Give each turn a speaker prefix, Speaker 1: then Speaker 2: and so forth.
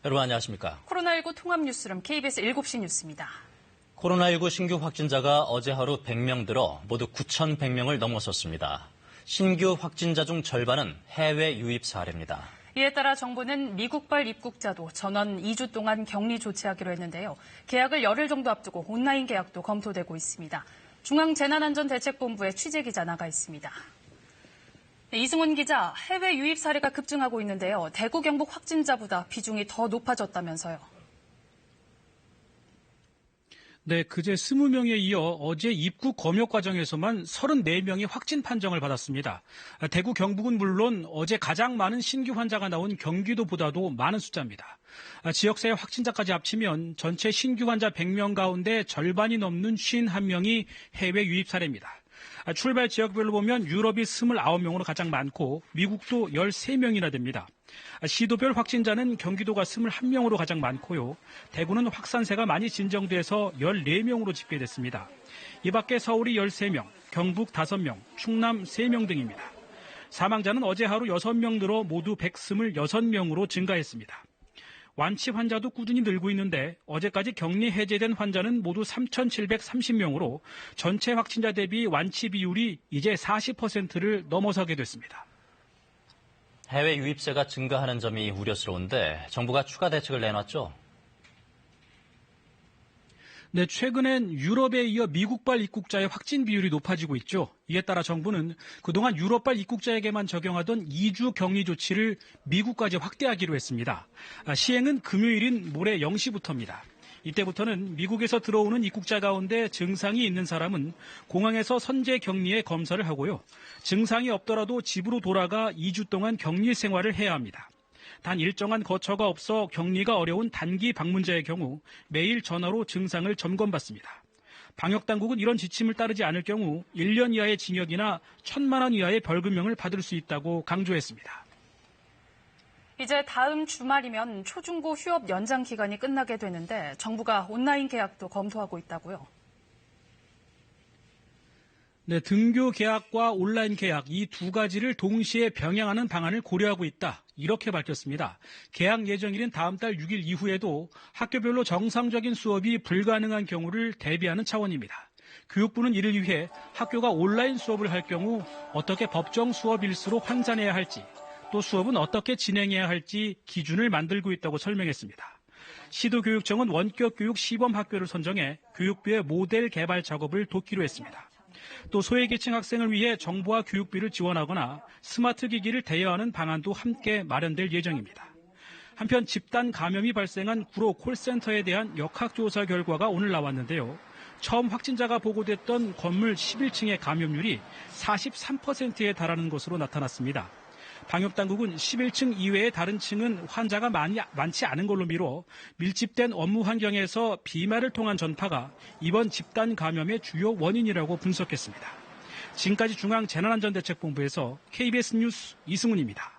Speaker 1: 여러분 안녕하십니까?
Speaker 2: 코로나19 통합뉴스룸 KBS 7시 뉴스입니다.
Speaker 1: 코로나19 신규 확진자가 어제 하루 100명 들어 모두 9,100명을 넘어섰습니다. 신규 확진자 중 절반은 해외 유입 사례입니다.
Speaker 2: 이에 따라 정부는 미국발 입국자도 전원 2주 동안 격리 조치하기로 했는데요. 계약을 열흘 정도 앞두고 온라인 계약도 검토되고 있습니다. 중앙재난안전대책본부에 취재기자 나가 있습니다. 이승훈 기자, 해외 유입 사례가 급증하고 있는데요. 대구, 경북 확진자보다 비중이 더 높아졌다면서요.
Speaker 3: 네, 그제 20명에 이어 어제 입국 검역 과정에서만 34명이 확진 판정을 받았습니다. 대구, 경북은 물론 어제 가장 많은 신규 환자가 나온 경기도보다도 많은 숫자입니다. 지역사회 확진자까지 합치면 전체 신규 환자 100명 가운데 절반이 넘는 51명이 해외 유입 사례입니다. 출발 지역별로 보면 유럽이 29명으로 가장 많고 미국도 13명이나 됩니다. 시도별 확진자는 경기도가 21명으로 가장 많고요. 대구는 확산세가 많이 진정돼서 14명으로 집계됐습니다. 이 밖에 서울이 13명, 경북 5명, 충남 3명 등입니다. 사망자는 어제 하루 6명 늘어 모두 126명으로 증가했습니다. 완치 환자도 꾸준히 늘고 있는데 어제까지 격리 해제된 환자는 모두 3,730명으로 전체 확진자 대비 완치 비율이 이제 40%를 넘어서게 됐습니다.
Speaker 1: 해외 유입세가 증가하는 점이 우려스러운데 정부가 추가 대책을 내놨죠?
Speaker 3: 네, 최근엔 유럽에 이어 미국발 입국자의 확진 비율이 높아지고 있죠. 이에 따라 정부는 그동안 유럽발 입국자에게만 적용하던 2주 격리 조치를 미국까지 확대하기로 했습니다. 시행은 금요일인 모레 0시부터입니다. 이때부터는 미국에서 들어오는 입국자 가운데 증상이 있는 사람은 공항에서 선제 격리에 검사를 하고요. 증상이 없더라도 집으로 돌아가 2주 동안 격리 생활을 해야 합니다. 단 일정한 거처가 없어 격리가 어려운 단기 방문자의 경우 매일 전화로 증상을 점검받습니다. 방역당국은 이런 지침을 따르지 않을 경우 1년 이하의 징역이나 1,000만 원 이하의 벌금형을 받을 수 있다고 강조했습니다.
Speaker 2: 이제 다음 주말이면 초중고 휴업 연장 기간이 끝나게 되는데 정부가 온라인 계약도 검토하고 있다고요.
Speaker 3: 네, 등교 계약과 온라인 계약 이 두 가지를 동시에 병행하는 방안을 고려하고 있다. 이렇게 밝혔습니다. 계약 예정일인 다음 달 6일 이후에도 학교별로 정상적인 수업이 불가능한 경우를 대비하는 차원입니다. 교육부는 이를 위해 학교가 온라인 수업을 할 경우 어떻게 법정 수업 일수로 환산해야 할지 또 수업은 어떻게 진행해야 할지 기준을 만들고 있다고 설명했습니다. 시도교육청은 원격교육 시범학교를 선정해 교육부의 모델 개발 작업을 돕기로 했습니다. 또 소외계층 학생을 위해 정부와 교육비를 지원하거나 스마트 기기를 대여하는 방안도 함께 마련될 예정입니다. 한편 집단 감염이 발생한 구로 콜센터에 대한 역학조사 결과가 오늘 나왔는데요. 처음 확진자가 보고됐던 건물 11층의 감염률이 43%에 달하는 것으로 나타났습니다. 방역당국은 11층 이외의 다른 층은 환자가 많지 않은 걸로 미뤄 밀집된 업무 환경에서 비말을 통한 전파가 이번 집단 감염의 주요 원인이라고 분석했습니다. 지금까지 중앙재난안전대책본부에서 KBS 뉴스 이승훈입니다.